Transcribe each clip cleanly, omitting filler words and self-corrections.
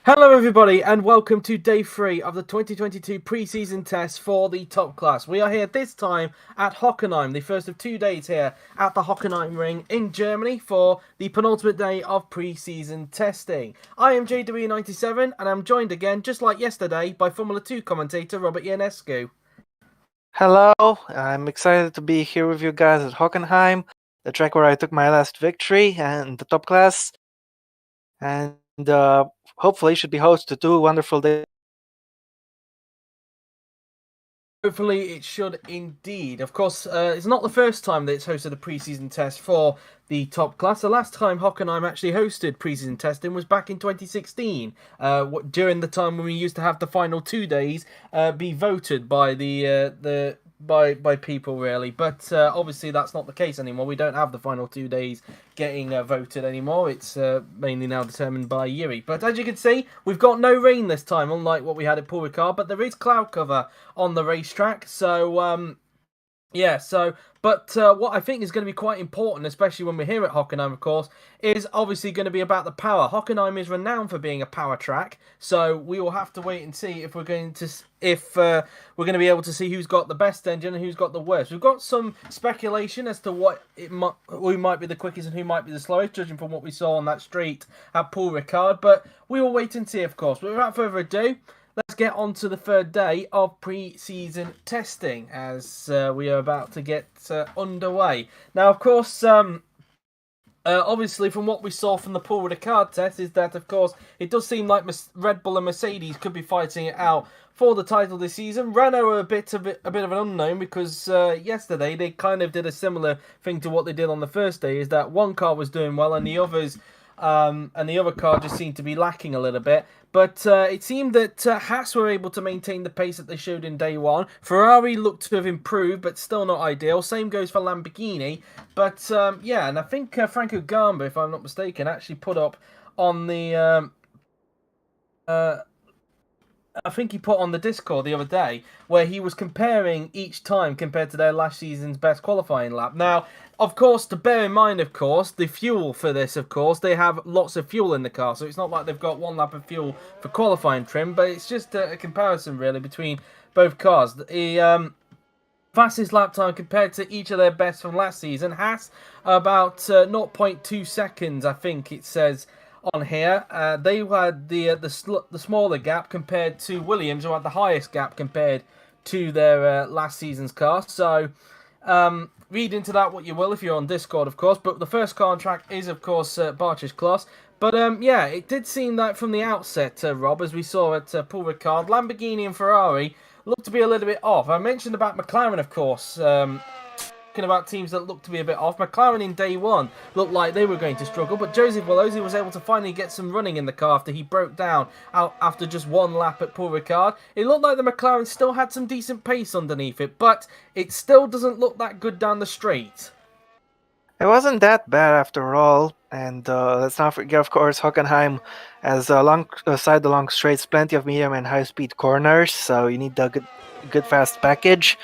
Hello everybody and welcome to day 3 of the 2022 pre-season test for the top class. We are here this time at Hockenheim, the first of 2 days here at the Hockenheim ring in Germany for the penultimate day of pre-season testing. I am JW97 and I'm joined again, just like yesterday, by Formula 2 commentator Robert Ionescu. Hello, I'm excited to be here with you guys at Hockenheim, the track where I took my last victory and the top class, and hopefully should be host to 2 wonderful days. Hopefully it should indeed. Of course, it's not the first time that it's hosted a pre-season test for the top class. The last time Hockenheim actually hosted pre-season testing was back in 2016, during the time when we used to have the final 2 days be voted by by people really. But obviously that's not the case anymore. We don't have the final 2 days getting voted anymore. It's mainly now determined by Yuri. But as you can see, we've got no rain this time, unlike what we had at Paul Ricard. But there is cloud cover on the racetrack, so what I think is going to be quite important, especially when we're here at Hockenheim, of course, is obviously going to be about the power. Hockenheim is renowned for being a power track, so we will have to wait and see if we're going to be able to see who's got the best engine and who's got the worst. We've got some speculation as to who might be the quickest and who might be the slowest, judging from what we saw on that straight at Paul Ricard. But we will wait and see, of course. But without further ado, let's get on to the third day of pre-season testing as we are about to get underway. Now, of course, obviously from what we saw from the Paul Ricard test is that, of course, it does seem like Red Bull and Mercedes could be fighting it out for the title this season. Renault are a bit of an unknown because yesterday they kind of did a similar thing to what they did on the first day, is that one car was doing well and the others and the other car just seemed to be lacking a little bit. But it seemed that Haas were able to maintain the pace that they showed in day one. Ferrari looked to have improved, but still not ideal. Same goes for Lamborghini. But and I think Franco Gamba, if I'm not mistaken, actually put up on the I think he put on the Discord the other day where he was comparing each time compared to their last season's best qualifying lap. Now, of course, to bear in mind, of course, the fuel for this, of course, they have lots of fuel in the car. So it's not like they've got 1 lap of fuel for qualifying trim, but it's just a comparison, really, between both cars. The fastest lap time compared to each of their best from last season, Haas about 0.2 seconds, I think it says on here. They had the smaller gap compared to Williams, who had the highest gap compared to their last season's car. So read into that what you will if you're on Discord, of course. But the first car on track is, of course, Barcia's class. But it did seem that from the outset, Rob, as we saw at Paul Ricard, Lamborghini and Ferrari looked to be a little bit off. I mentioned about McLaren, of course. About teams that looked to be a bit off. McLaren in day one looked like they were going to struggle, but Joseph Vallozzi was able to finally get some running in the car after he broke down after just 1 lap at Paul Ricard. It looked like the McLaren still had some decent pace underneath it, but it still doesn't look that good down the straight. It wasn't that bad after all, and let's not forget, of course, Hockenheim has alongside the long straights, plenty of medium and high-speed corners, so you need a good fast package.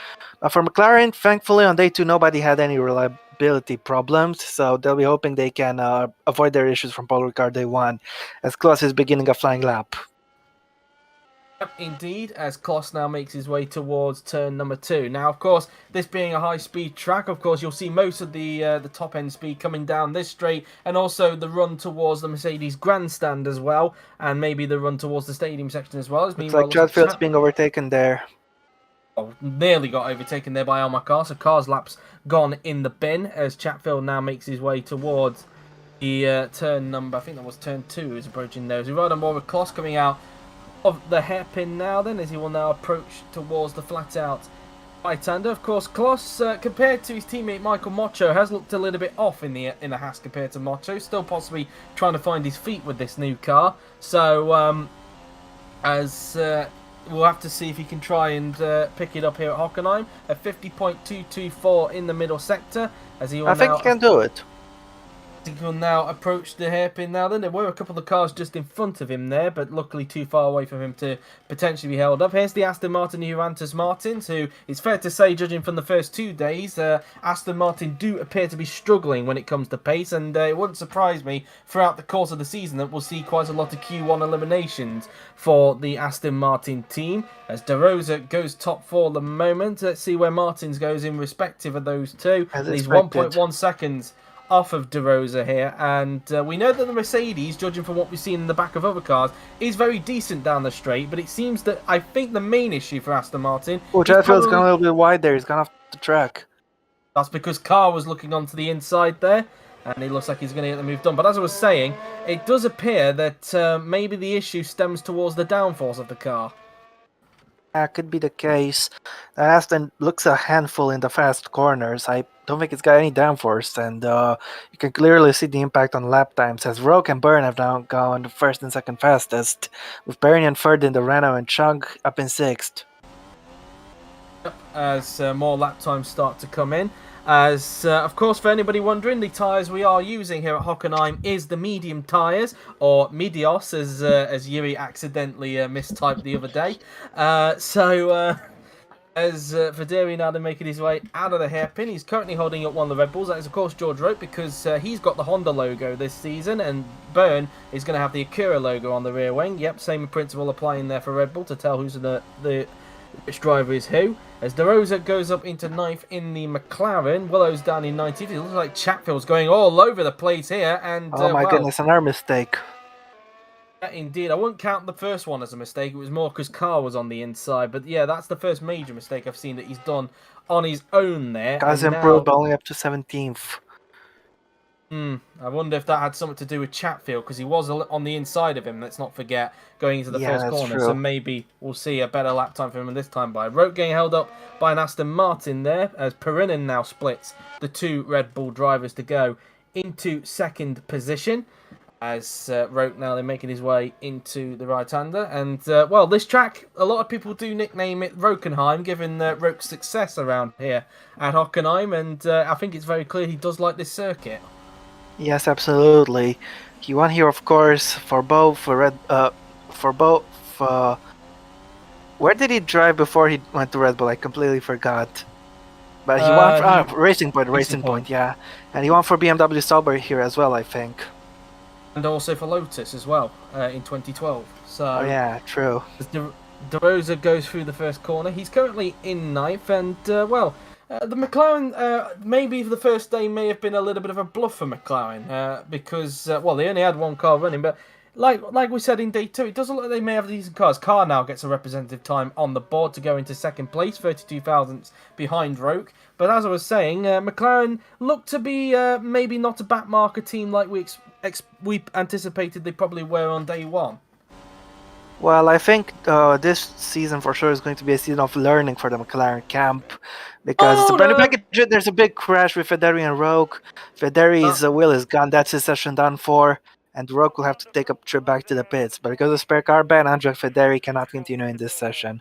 For McLaren, thankfully, on day 2, nobody had any reliability problems, so they'll be hoping they can avoid their issues from Paul Ricard day 1, as Klaus is beginning a flying lap. Indeed, as Kloss now makes his way towards turn number 2. Now, of course, this being a high-speed track, of course, you'll see most of the top-end speed coming down this straight, and also the run towards the Mercedes grandstand as well, and maybe the run towards the stadium section as well. Looks like Chatfield's being overtaken there. Nearly got overtaken there by Almacar, so Car's lap's gone in the bin, as Chatfield now makes his way towards the turn number, I think that was turn 2, is approaching there. As we ride on board with Kloss coming out of the hairpin now then, as he will now approach towards the flat out right-hander. Of course, Kloss, compared to his teammate Michael Mocho, has looked a little bit off in the Haas compared to Mocho. Still possibly trying to find his feet with this new car. So, we'll have to see if he can try and pick it up here at Hockenheim. At 50.224 in the middle sector. As he will I think he can do it. He will now approach the hairpin now. Then there were a couple of cars just in front of him there, but luckily too far away from him to potentially be held up. Here's the Aston Martin Juventus Martins, who it's fair to say, judging from the first 2 days, Aston Martin do appear to be struggling when it comes to pace, and it wouldn't surprise me throughout the course of the season that we'll see quite a lot of Q1 eliminations for the Aston Martin team. As De Rosa goes top 4 at the moment, let's see where Martins goes in respective of those two. As And he's expected. 1.1 seconds off of De Rosa here, and we know that the Mercedes, judging from what we've seen in the back of other cars, is very decent down the straight, but it seems that I think the main issue for Aston Martin Oh, is Chatfield's gone a probably little bit wide there. He's gone off the track. that's because Carr was looking onto the inside there, and it looks like he's going to get the move done. But as I was saying, it does appear that maybe the issue stems towards the downforce of the car. That could be the case. Aston looks a handful in the fast corners. I don't think it's got any downforce, and you can clearly see the impact on lap times, as Roke and Byrne have now gone first and second fastest, with Byrne in third in the Renault and Chung up in sixth. As more lap times start to come in. As, of course, for anybody wondering, the tyres we are using here at Hockenheim is the medium tyres, or Medios, as Yuri accidentally mistyped the other day. As Verderi now making his way out of the hairpin, he's currently holding up one of the Red Bulls. That is, of course, George Rope, because he's got the Honda logo this season, and Byrne is going to have the Acura logo on the rear wing. Yep, same principle applying there for Red Bull to tell who's which driver is who. As De Rosa goes up into 9th in the McLaren, Willow's down in 19th. It looks like Chatfield's going all over the place here, and Oh my goodness, another mistake. Yeah, indeed. I wouldn't count the first one as a mistake. It was more because Carr was on the inside. But yeah, that's the first major mistake I've seen that he's done on his own there. Guys And improved, now, but only up to 17th. I wonder if that had something to do with Chatfield, because he was on the inside of him, let's not forget, going into the first that's corner. true. So maybe we'll see a better lap time for him this time by. Roke getting held up by an Aston Martin there, as Perinen now splits the 2 Red Bull drivers to go into second position. As Roke now they're making his way into the right-hander. And, well, this track, a lot of people do nickname it Hockenheim, given Roke's success around here at Hockenheim. And I think it's very clear he does like this circuit. Yes, absolutely. He won here, of course, for both where did he drive before he went to Red Bull? I completely forgot. But he won for Racing Point, yeah. And he won for BMW Sauber here as well, I think. And also for Lotus as well in 2012. So oh yeah, true. As De Rosa goes through the first corner, he's currently in 9th, and the McLaren, maybe for the first day may have been a little bit of a bluff for McLaren because they only had one car running, but like we said in day 2, it doesn't look like they may have decent cars. Carr now gets a representative time on the board to go into second place, 32 thousandths behind Roke. But as I was saying, McLaren looked to be maybe not a backmarker team like we anticipated they probably were on day 1. Well, I think this season for sure is going to be a season of learning for the McLaren camp, because it's a brand new package. There's a big crash with Verderi and Roke. Verderi's wheel is gone. That's his session done for. And Roke will have to take a trip back to the pits. But because of spare car ban, Andrea Verderi cannot continue in this session.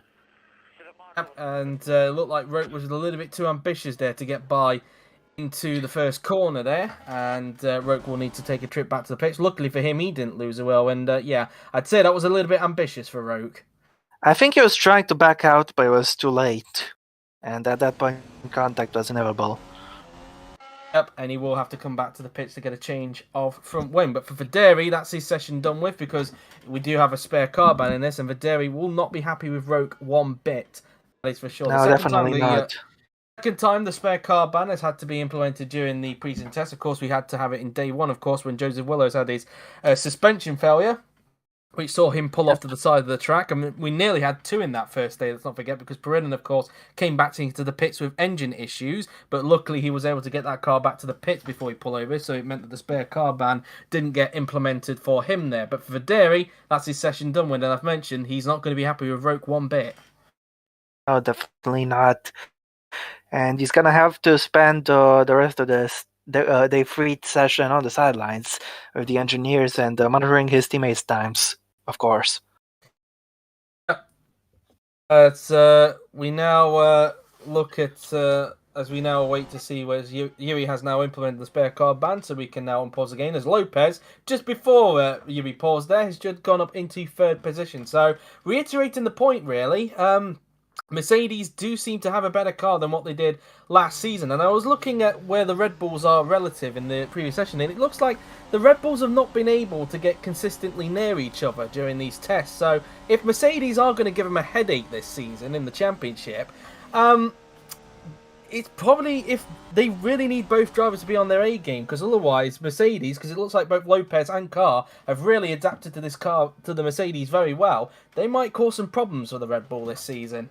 And it looked like Roke was a little bit too ambitious there to get by into the first corner there, and Roke will need to take a trip back to the pits. Luckily for him, he didn't lose a wheel, and yeah, I'd say that was a little bit ambitious for Roke. I think he was trying to back out, but it was too late, and at that point, contact was inevitable. Yep, and he will have to come back to the pits to get a change of front wing. But for Verderi, that's his session done with, because we do have a spare car ban in this, and Verderi will not be happy with Roke one bit. That is for sure. No, definitely not. Second time the spare car ban has had to be implemented during the pre-season test. Of course, we had to have it in day 1, of course, when Joseph Willows had his suspension failure, which saw him pull off to the side of the track. I mean, we nearly had 2 in that first day, let's not forget, because Perinen, of course, came back into the pits with engine issues, but luckily he was able to get that car back to the pits before he pulled over, so it meant that the spare car ban didn't get implemented for him there. But for Verderi, that's his session done with, and I've mentioned he's not going to be happy with Roke one bit. No, definitely not. And he's going to have to spend the rest of the day 3 session on the sidelines with the engineers and monitoring his teammates' times, of course. We now look at as we now wait to see where Yuri has now implemented the spare card ban, so we can now unpause again. As Lopez, just before Yuri paused there, has just gone up into third position. So, reiterating the point, really, Mercedes do seem to have a better car than what they did last season. And I was looking at where the Red Bulls are relative in the previous session, and it looks like the Red Bulls have not been able to get consistently near each other during these tests. So, if Mercedes are going to give them a headache this season in the championship, it's probably if they really need both drivers to be on their A game, because otherwise Mercedes, because it looks like both Lopez and Carr have really adapted to this car, to the Mercedes very well, they might cause some problems for the Red Bull this season.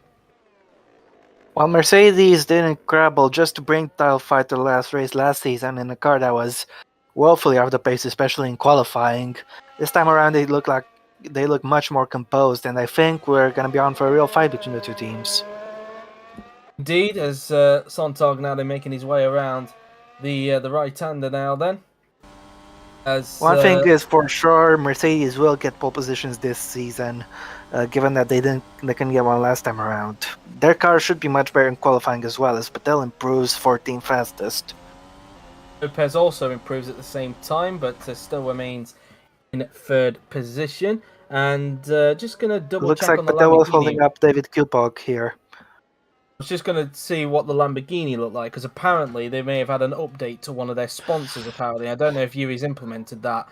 While Mercedes did incredible just to bring the title fight to the last race last season in a car that was woefully off the pace, especially in qualifying, this time around they look much more composed, and I think we're going to be on for a real fight between the two teams. Indeed, as Sontag now they're making his way around the right-hander now then. One thing is for sure, Mercedes will get pole positions this season, given that they couldn't get one last time around. Their car should be much better in qualifying as well, as Patel improves 14th fastest. Lopez also improves at the same time, but still remains in third position. And just going to double check on the Lamborghini. Looks like Patel was holding up David Kupok here. I was just going to see what the Lamborghini looked like, because apparently they may have had an update to one of their sponsors, apparently. I don't know if Yuri's implemented that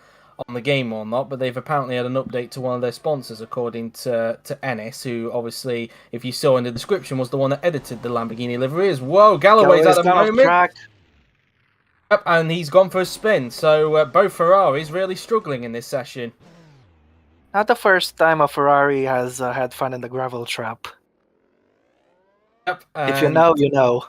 on the game or not, but they've apparently had an update to one of their sponsors, according to Ennis, who obviously, if you saw in the description, was the one that edited the Lamborghini liveries. Whoa, Galloway's at the moment. Track. Yep, and he's gone for a spin, so both Ferraris really struggling in this session. Not the first time a Ferrari has had fun in the gravel trap. Yep, if you know, you know.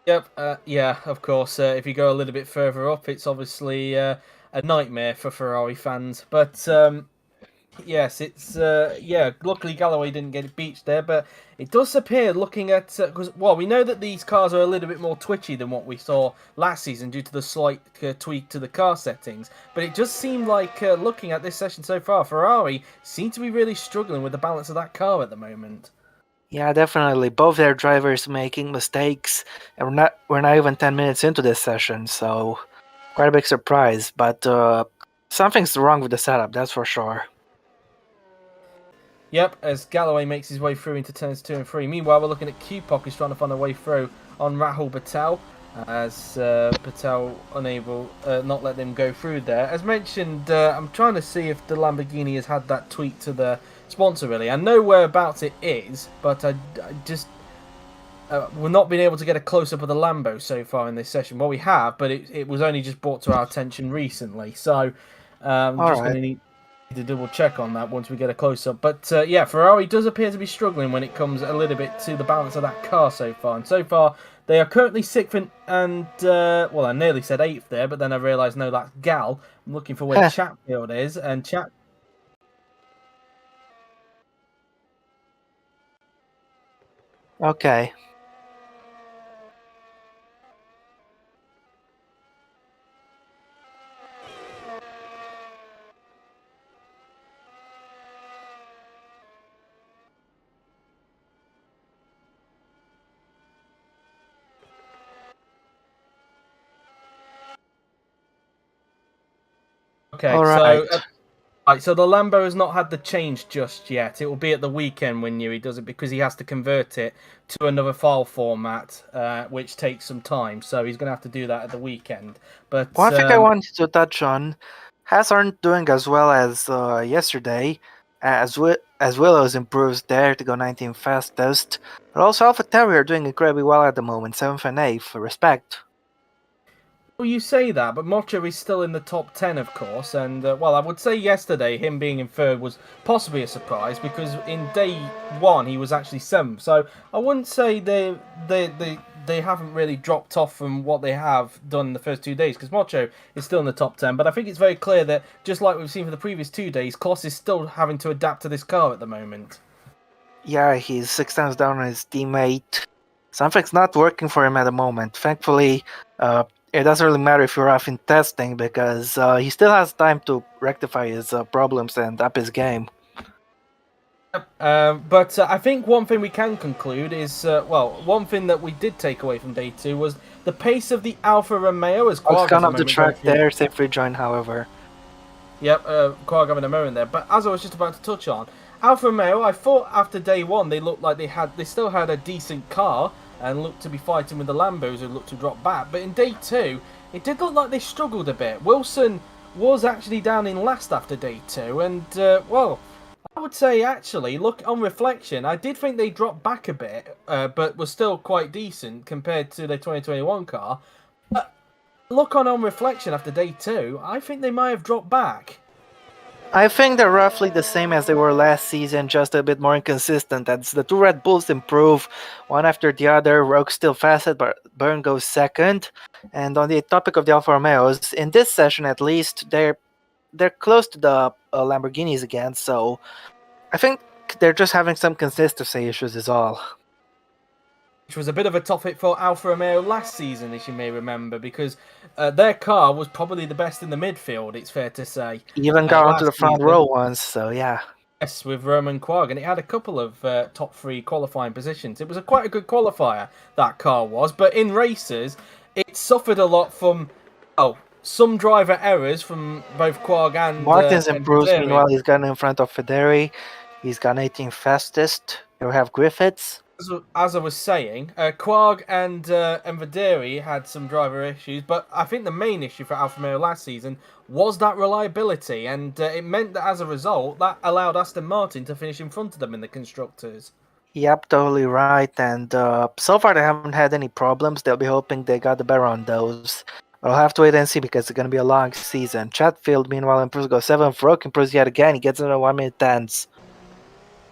Yep, yeah, of course. If you go a little bit further up, it's obviously a nightmare for Ferrari fans. But yes, it's yeah. Luckily, Galloway didn't get it beached there, but it does appear, looking at because well, we know that these cars are a little bit more twitchy than what we saw last season due to the slight tweak to the car settings. But it just seemed like looking at this session so far, Ferrari seem to be really struggling with the balance of that car at the moment. Yeah, definitely. Both their drivers making mistakes, and we're not even 10 minutes into this session, so quite a big surprise. But something's wrong with the setup, that's for sure. Yep, as Galloway makes his way through into turns 2 and 3. Meanwhile, we're looking at Kupok, who's trying to find a way through on Rahul Patel, as Patel unable, not let them go through there. As mentioned, I'm trying to see if the Lamborghini has had that tweak to the sponsor, really. I know whereabouts it is, but I just... we're not being able to get a close-up of the Lambo so far in this session. Well, we have, but it was only just brought to our attention recently. So, just going to need to double check on that once we get a close-up. But, yeah, Ferrari does appear to be struggling when it comes a little bit to the balance of that car so far. And so far, they are currently 6th and well, I nearly said 8th there, but then I realised, no, that's Gal. I'm looking for where Chatfield is, and Okay. Okay, all right. So the Lambo has not had the change just yet. It will be at the weekend when Newey does it, because he has to convert it to another file format, which takes some time. So he's going to have to do that at the weekend. But one thing I wanted to touch on, Haas aren't doing as well as yesterday, as Willows improves there to go 19th fastest, but also AlphaTauri are doing incredibly well at the moment, 7th and 8th, respect. Well, you say that, but Mocho is still in the top 10, of course, and, well, I would say yesterday him being in third was possibly a surprise, because in day 1 he was actually 7th, so I wouldn't say they haven't really dropped off from what they have done in the first 2 days, because Mocho is still in the top 10, but I think it's very clear that, just like we've seen for the previous 2 days, Kloss is still having to adapt to this car at the moment. Yeah, he's 6 times down on his teammate. Something's not working for him at the moment. Thankfully, it doesn't really matter if you're off in testing, because he still has time to rectify his problems and up his game. But I think one thing we can conclude is, one thing that we did take away from day two was the pace of the Alfa Romeo as I'll Quarg scan at the off the moment going track through. there, safe rejoin, however. Yep, Quarg having a moment there. But as I was just about to touch on, Alfa Romeo, I thought after day one they looked like they still had a decent car and looked to be fighting with the Lambos who looked to drop back. But in day two, it did look like they struggled a bit. Wilson was actually down in last after day two, and I would say actually, look on reflection, I did think they dropped back a bit, but were still quite decent compared to the 2021 car. But look on reflection after day two, I think they might have dropped back. I think they're roughly the same as they were last season, just a bit more inconsistent. As the two Red Bulls improve one after the other, Rogue's still fastest, but Byrne goes second. And on the topic of the Alfa Romeos, in this session at least, they're close to the Lamborghinis again. So I think they're just having some consistency issues, is all. Which was a bit of a topic for Alfa Romeo last season, as you may remember, because their car was probably the best in the midfield, it's fair to say. Even got onto the Last front season, row once, so yeah. yes, with Roman Quarg, and it had a couple of top three qualifying positions. It was quite a good qualifier, that car was, but in races, it suffered a lot from, some driver errors from both Quarg Martins and improves, Vaderi. meanwhile he's gotten in front of Federi. He's got 18th fastest. You have Griffiths. As I was saying, Quarg and Vaderi had some driver issues, but I think the main issue for Alfa Romeo last season was that reliability, and it meant that as a result, that allowed Aston Martin to finish in front of them in the constructors. Yep, totally right. And so far they haven't had any problems. They'll be hoping they got the better on those. But I'll have to wait and see because it's going to be a long season. Chatfield, meanwhile, improves, goes 7th. Roke improves yet again. He gets into 1 minute 10s.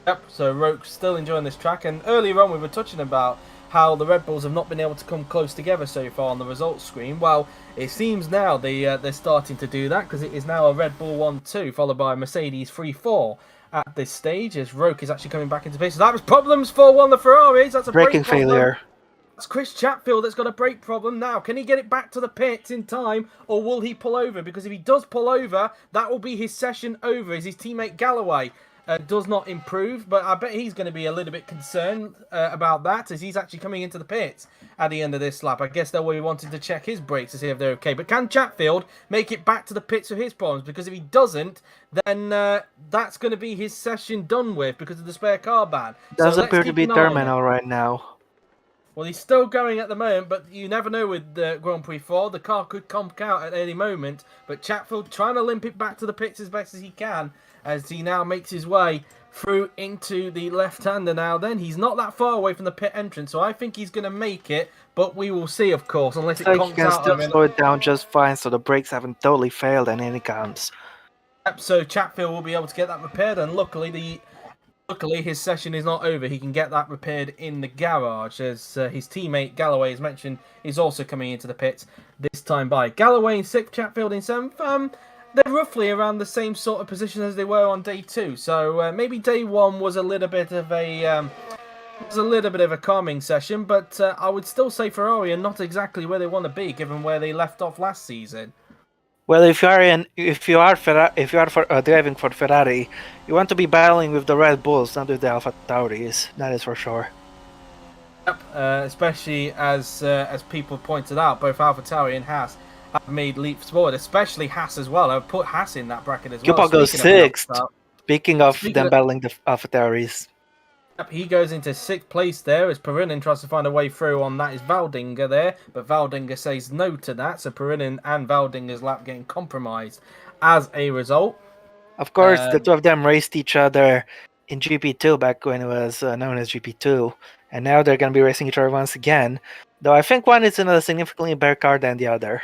Yep, so Roke's still enjoying this track, and earlier on we were touching about how the Red Bulls have not been able to come close together so far on the results screen. Well, it seems now they're starting to do that, because it is now a Red Bull 1-2 followed by a Mercedes 3-4 at this stage, as Roke is actually coming back into pace. So that was problems for one of the Ferraris. That's a Braking brake problem. failure. It's Chris Chatfield that's got a brake problem now. Can he get it back to the pits in time, or will he pull over? Because if he does pull over, that will be his session over, as his teammate Galloway does not improve. But I bet he's going to be a little bit concerned about that, as he's actually coming into the pits at the end of this lap. I guess they'll be wanting to check his brakes to see if they're okay. But can Chatfield make it back to the pits with his problems? Because if he doesn't, then that's going to be his session done with because of the spare car ban. Does so appear to be terminal right now. Well, he's still going at the moment, but you never know with the Grand Prix 4. The car could conk out at any moment. But Chatfield trying to limp it back to the pits as best as he can, as he now makes his way through into the left-hander now. Then he's not that far away from the pit entrance, so I think he's going to make it. But we will see, of course, unless it So he conks can out. still slow it down just fine, so the brakes haven't totally failed, and in it comes. So Chatfield will be able to get that repaired, and luckily his session is not over. He can get that repaired in the garage, as his teammate Galloway, as mentioned, is also coming into the pits this time by. Galloway in 6th, Chatfield in 7th. They're roughly around the same sort of position as they were on day 2. So maybe day 1 was a little bit of a calming session, but I would still say Ferrari are not exactly where they want to be, given where they left off last season. Well, if you are driving for Ferrari, you want to be battling with the Red Bulls, not with the Alpha Tauris. That is for sure. Yep, especially as people pointed out, both AlphaTauri and Haas have made leaps forward, especially Haas as well. I've put Haas in that bracket as well. Kupal goes 6th. Speaking of them battling the Alpha Tauris. Yep, he goes into 6th place there as Perinen tries to find a way through on that. Is Valdinger there, but Valdinger says no to that, so Perinen and Valdinger's lap getting compromised as a result. Of course, the two of them raced each other in GP2 back when it was known as GP2, and now they're going to be racing each other once again, though I think one is in a significantly better car than the other.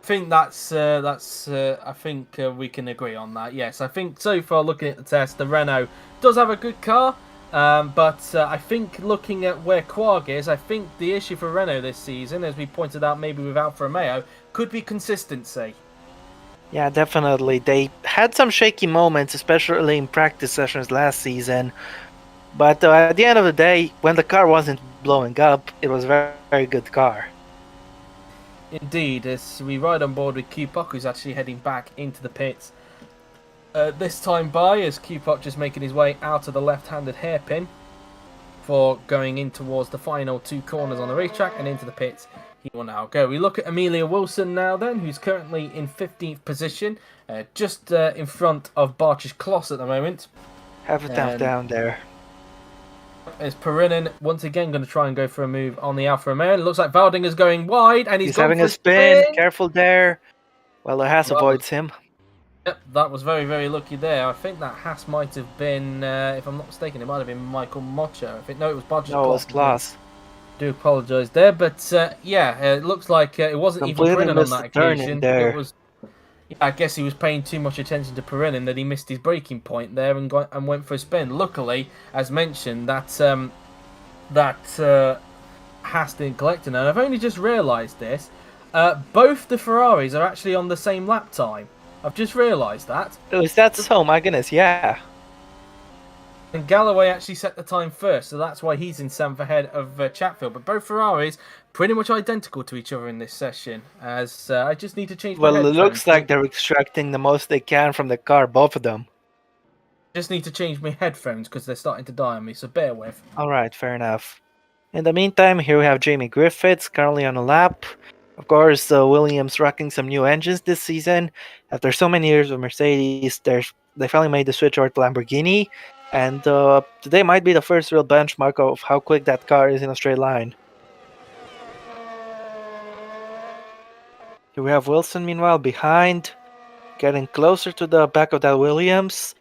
I think I think we can agree on that. Yes, I think so far looking at the test, the Renault does have a good car, but I think looking at where Quarg is, I think the issue for Renault this season, as we pointed out maybe with Alfa Romeo, could be consistency. Yeah, definitely. They had some shaky moments, especially in practice sessions last season, but at the end of the day, when the car wasn't blowing up, it was a very, very good car. Indeed, as we ride on board with Q Puck, who's actually heading back into the pits This time by, as Q-Pop just making his way out of the left-handed hairpin for going in towards the final 2 corners on the racetrack and into the pits. He will now go. We look at Amelia Wilson now then, who's currently in 15th position, just in front of Barch's Kloss at the moment. Have a thumbs down there. Is Perinen once again going to try and go for a move on the Alfa Romeo? It looks like Valdinger's going wide, and he's having a spin. Careful there. Well, the Haas avoids him. Yep, that was very, very lucky there. I think that Haas might have been, if I'm not mistaken, it might have been Michael Mocho. I think it was Bodger's No, it was Kloss. I do apologise there, but yeah, it looks like it wasn't completely even Perinen on that occasion. There. It was. Yeah, I guess he was paying too much attention to Perinin that he missed his braking point there and went for a spin. Luckily, as mentioned, that Haas didn't collect it. And I've only just realised this. Both the Ferraris are actually on the same lap time. I've just realised that. Oh, is that so? My goodness, yeah. And Galloway actually set the time first, so that's why he's in 7th ahead of Chatfield. But both Ferraris pretty much identical to each other in this session. As I just need to change my headphones. Well, it looks like they're extracting the most they can from the car, both of them. Just need to change my headphones because they're starting to die on me, so bear with. Alright, fair enough. In the meantime, here we have Jamie Griffiths currently on a lap. Of course, Williams rocking some new engines this season. After so many years with Mercedes, they finally made the switch over to Lamborghini. And today might be the first real benchmark of how quick that car is in a straight line. Here we have Wilson, meanwhile, behind, getting closer to the back of that Williams.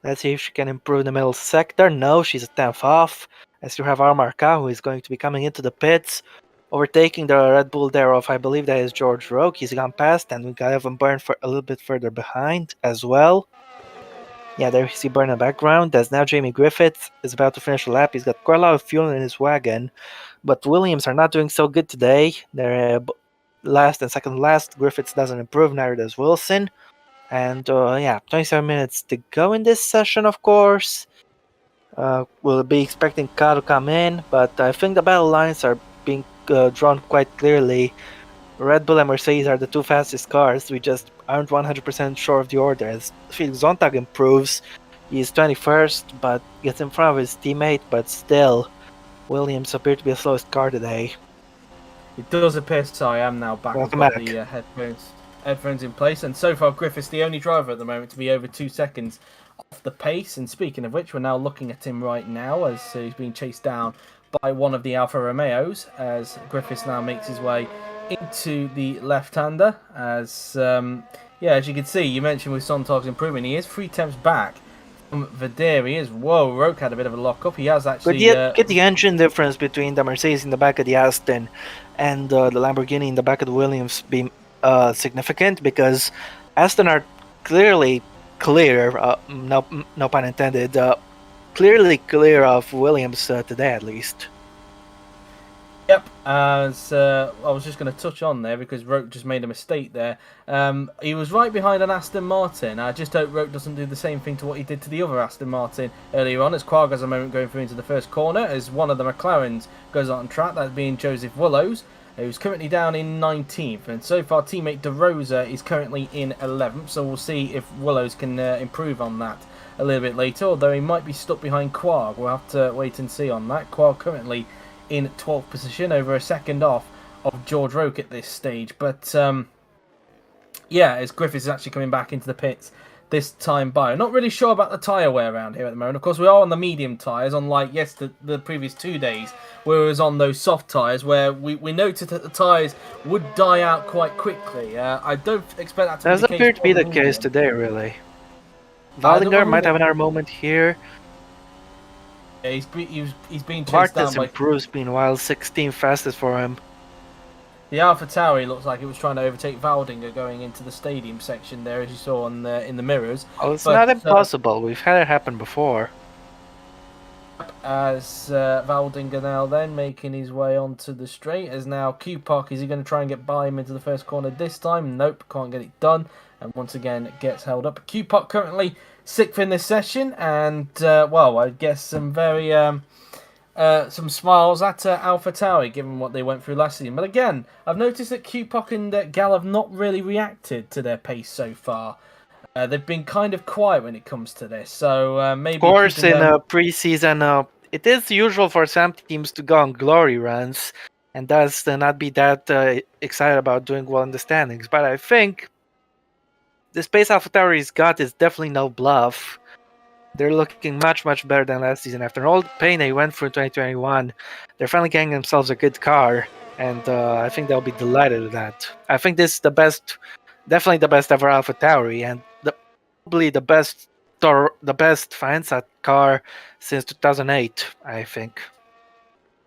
Let's see if she can improve the middle sector. No, she's a 10th off. As you have Armarca, who is going to be coming into the pits, overtaking the Red Bull there of, I believe that is George Roque. He's gone past, and we got Evan Byrne for a little bit further behind as well. Yeah, there you see Byrne in the background. As now Jamie Griffiths is about to finish the lap. He's got quite a lot of fuel in his wagon, but Williams are not doing so good today. They're last and second last. Griffiths doesn't improve, neither does Wilson. And yeah, 27 minutes to go in this session, of course. We'll be expecting Car to come in, but I think the battle lines are being drawn quite clearly. Red Bull and Mercedes are the 2 fastest cars. We just aren't 100% sure of the order. As Felix Sontag improves, he's 21st, but gets in front of his teammate, but still, Williams appear to be the slowest car today. It does appear so. I am now back with the headphones in place, and so far Griffiths the only driver at the moment to be over 2 seconds off the pace. And speaking of which, we're now looking at him right now as he's being chased down by one of the Alfa Romeos, as Griffiths now makes his way into the left-hander. As yeah, as you can see, you mentioned with Sontag's improvement, he is 3 tenths back from Vedere. He is. Whoa, Roque had a bit of a lock-up. He has actually. But get the engine difference between the Mercedes in the back of the Aston and the Lamborghini in the back of the Williams be significant, because Aston are clearly clear. No pun intended. Clearly clear of Williams today, at least. Yep, as I was just going to touch on there because Roque just made a mistake there. He was right behind an Aston Martin. I just hope Roque doesn't do the same thing to what he did to the other Aston Martin earlier on, as Quarg has a moment going through into the first corner as one of the McLarens goes on track, that being Joseph Willows, who's currently down in 19th. And so far, teammate De Rosa is currently in 11th, so we'll see if Willows can improve on that a little bit later, although he might be stuck behind Quarg. We'll have to wait and see on that. Quarg currently in 12th position, over a second off of George Roque at this stage. But yeah, as Griffiths is actually coming back into the pits this time by. I'm not really sure about the tyre wear around here at the moment. Of course, we are on the medium tyres, unlike the previous 2 days, where it was on those soft tyres, where we noted that the tyres would die out quite quickly. I don't expect that to be the case. Doesn't appear to be the case today, really. Valdingar might have another moment here. Yeah, he's being chased Marcus down by... improves, meanwhile, 16 fastest for him. The Alpha Tauri looks like it was trying to overtake Valdinger going into the stadium section there, as you saw on in the mirrors. Oh, it's not impossible. We've had it happen before. As Valdinger now then making his way onto the straight, as now Q-Park, is he going to try and get by him into the first corner this time? Nope, can't get it done. And once again, it gets held up. Q-Park currently 6th in this session, and well, I guess some very some smiles at Alpha Tauri, given what they went through last season. But again, I've noticed that Q-Park and Gal have not really reacted to their pace so far. They've been kind of quiet when it comes to this, so Of maybe course, keeping in them. a preseason, it is usual for some teams to go on glory runs and thus not be that excited about doing well in the standings. But I think the space AlphaTauri's got is definitely no bluff. They're looking much, much better than last season. After all the pain they went through in 2021, they're finally getting themselves a good car, and I think they'll be delighted with that. I think this is the best, definitely the best ever AlphaTauri, and probably the best Faenza car since 2008, I think.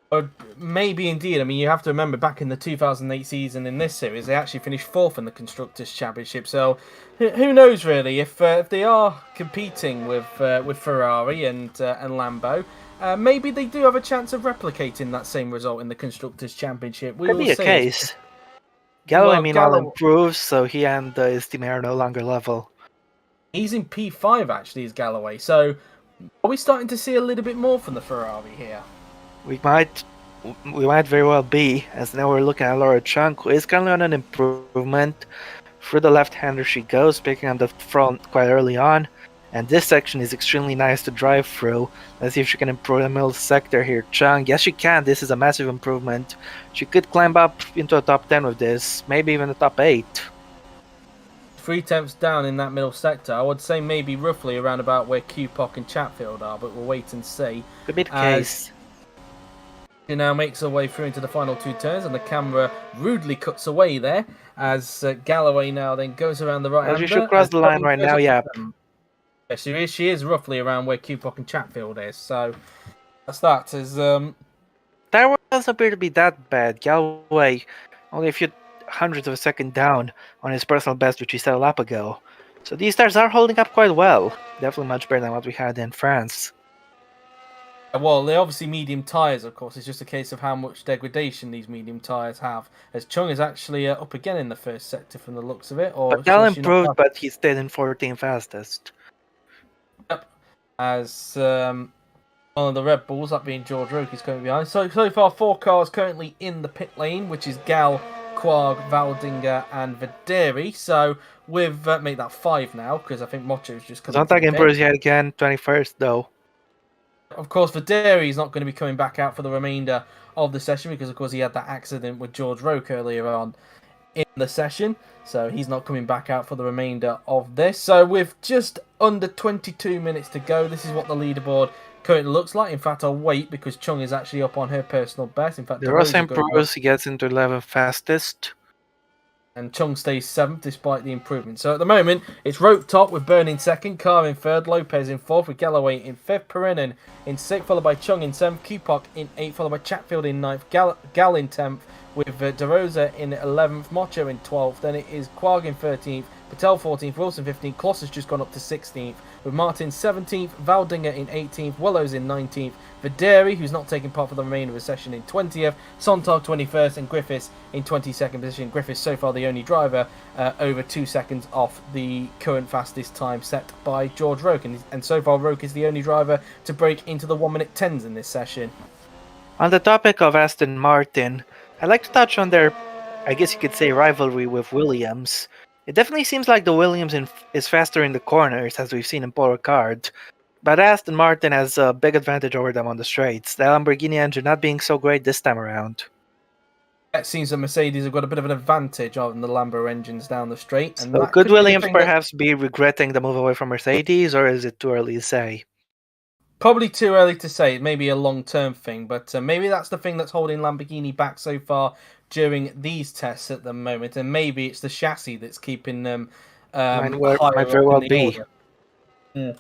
Or maybe indeed. I mean, you have to remember back in the 2008 season in this series, they actually finished fourth in the constructors' championship. So, who knows really if they are competing with Ferrari and Lambo, maybe they do have a chance of replicating that same result in the constructors' championship. We Could will be a see. case. Galloway, Well, meanwhile, Gallo, improves, so he and his team are no longer level. he's in P5 actually, is Galloway. So, are we starting to see a little bit more from the Ferrari here? We might we might very well be, as now we're looking at Laura Chunk, who is currently on an improvement. Through the left-hander she goes, picking on the front quite early on. And this section is extremely nice to drive through. Let's see if she can improve the middle sector here. Chung, yes she can, this is a massive improvement. She could climb up into a top 10 with this, maybe even a top 8. 3/10 down in that middle sector. I would say maybe roughly around about where Cupock and Chatfield are, but we'll wait and see. Could be the As case. she now makes her way through into the final two turns, and the camera rudely cuts away there as Galloway now then goes around the right As she hander. should cross the line right now, yeah. Yeah, she is roughly around where Cupock and Chatfield is, so that's that. That doesn't appear to be that bad. Galloway only a few hundredths of a second down on his personal best, which he set a lap ago. So these stars are holding up quite well. Definitely much better than what we had in France. Well, they're obviously medium tyres, of course. It's just a case of how much degradation these medium tyres have. As Chung is actually up again in the first sector from the looks of it. Or But Gal does she not improved, have- but he stayed in 14 fastest. Yep. As one of the Red Bulls, that being George Roke, is coming behind. So far, 4 cars currently in the pit lane, which is Gal, Quarg, Valdinger, and Videri. So we've made that 5 now, because I think Mocho's just coming Zonta to the pit. improves yet again, 21st though. Of course, Videri is not going to be coming back out for the remainder of the session because, of course, he had that accident with George Roke earlier on in the session. So he's not coming back out for the remainder of this. So with just under 22 minutes to go, this is what the leaderboard currently looks like. In fact, I'll wait because Chung is actually up on her personal best. In fact, The Ross DeRosa goes up, improves, he gets into 11th fastest. and Chung stays 7th despite the improvement. So at the moment, it's Rope top with Byrne in 2nd, Carr in 3rd, Lopez in 4th, with Galloway in 5th, Perinin in 6th, followed by Chung in 7th, Cupock in 8th, followed by Chatfield in 9th, Gal in 10th, with DeRosa in 11th, Mocho in 12th, then it is Quarg in 13th, Patel 14th, Wilson 15th, Kloss has just gone up to 16th, with Martin 17th, Valdinger in 18th, Willows in 19th, Videri, who's not taking part for the remainder of the session, in 20th, Sontag 21st, and Griffiths in 22nd position. Griffiths so far the only driver over 2 seconds off the current fastest time set by George Roke, and so far Roke is the only driver to break into the 1-minute 10s in this session. On the topic of Aston Martin, I'd like to touch on their, I guess you could say, rivalry with Williams. It definitely seems like the Williams is faster in the corners, as we've seen in Paul Ricard, but Aston Martin has a big advantage over them on the straights, the Lamborghini engine not being so great this time around. It seems that Mercedes have got a bit of an advantage on the Lambo engines down the straight, and So that could could be a Williams thing that perhaps be regretting the move away from Mercedes, or is it too early to say? probably too early to say. It may be a long-term thing, but maybe that's the thing that's holding Lamborghini back so far during these tests at the moment, and maybe it's the chassis that's keeping them Might higher very up well in the be. order. Yeah.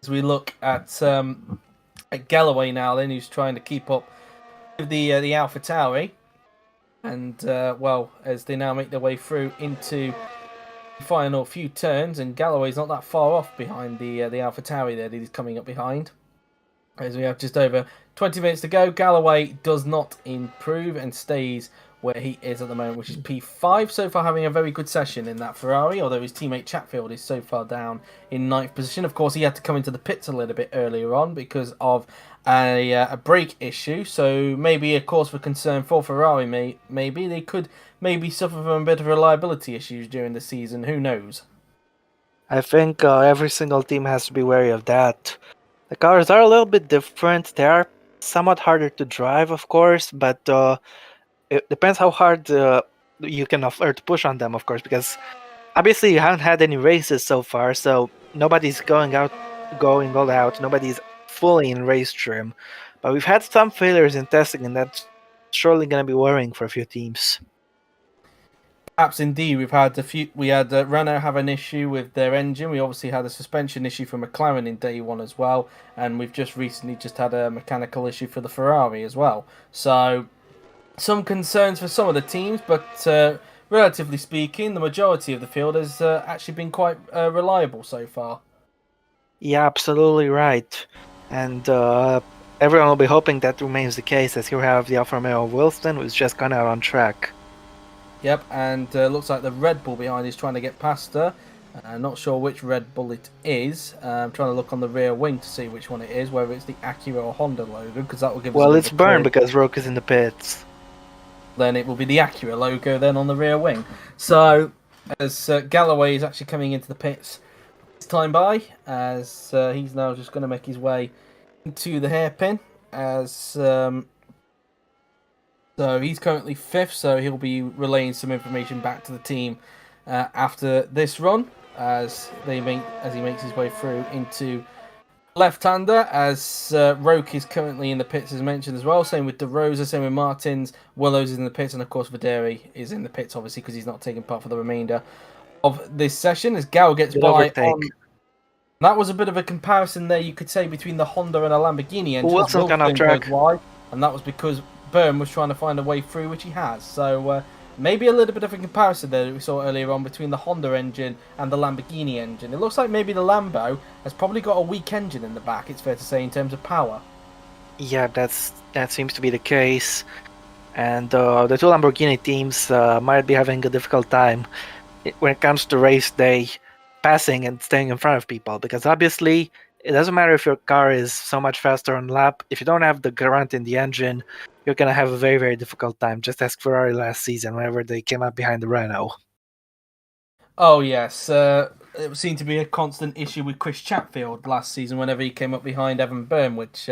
As we look at Galloway now, then who's trying to keep up with the AlphaTauri, and well, as they now make their way through into final few turns, and Galloway's not that far off behind the AlphaTauri there that he's coming up behind. As we have just over 20 minutes to go, Galloway does not improve and stays where he is at the moment, which is P5. So far having a very good session in that Ferrari, although his teammate Chatfield is so far down in 9th position. Of course, he had to come into the pits a little bit earlier on because of a brake issue. So maybe a cause for concern for Ferrari. Maybe they could maybe suffer from a bit of reliability issues during the season. Who knows? I think every single team has to be wary of that. The cars are a little bit different. They are somewhat harder to drive, of course, but it depends how hard you can afford to push on them, of course, because obviously you haven't had any races so far, so nobody's going all out. Nobody's fully in race trim, but we've had some failures in testing, and that's surely going to be worrying for a few teams. Perhaps indeed, we've had a few. We had Renault have an issue with their engine. We obviously had a suspension issue for McLaren in day one as well, and we've just recently just had a mechanical issue for the Ferrari as well. So some concerns for some of the teams, but relatively speaking, the majority of the field has actually been quite reliable so far. Yeah, absolutely right. And everyone will be hoping that remains the case, as here we have the Alfa Romeo of Wilson, who's just gone out on track. Yep, and looks like the Red Bull behind is trying to get past her. Not sure which Red Bull it is. I'm trying to look on the rear wing to see which one it is, whether it's the Acura or Honda logo, because that will give us a Well, bit it's of a burned clue. because Roke is in the pits. Then it will be the Acura logo then on the rear wing. So, as Galloway is actually coming into the pits this time by, as he's now just going to make his way into the hairpin, as so he's currently fifth, so he'll be relaying some information back to the team after this run as he makes his way through into left-hander. As Roke is currently in the pits as mentioned as well. Same with De Rosa, same with Martins. Willows is in the pits, and of course Videri is in the pits obviously because he's not taking part for the remainder of this session. As Gal gets Good by overtake. on. That was a bit of a comparison there, you could say, between the Honda and a Lamborghini engine. As Wilson's gone off Wilson track. goes wide, and that was because Byrne was trying to find a way through, which he has. So maybe a little bit of a comparison there that we saw earlier on between the Honda engine and the Lamborghini engine. It looks like maybe the Lambo has probably got a weak engine in the back, it's fair to say, in terms of power. Yeah, that seems to be the case. And the two Lamborghini teams might be having a difficult time when it comes to race day passing and staying in front of people, because obviously it doesn't matter if your car is so much faster on lap. If you don't have the grunt in the engine, you're going to have a very, very difficult time. Just ask Ferrari last season whenever they came up behind the Renault. Oh, yes. It seemed to be a constant issue with Chris Chatfield last season whenever he came up behind Evan Byrne, which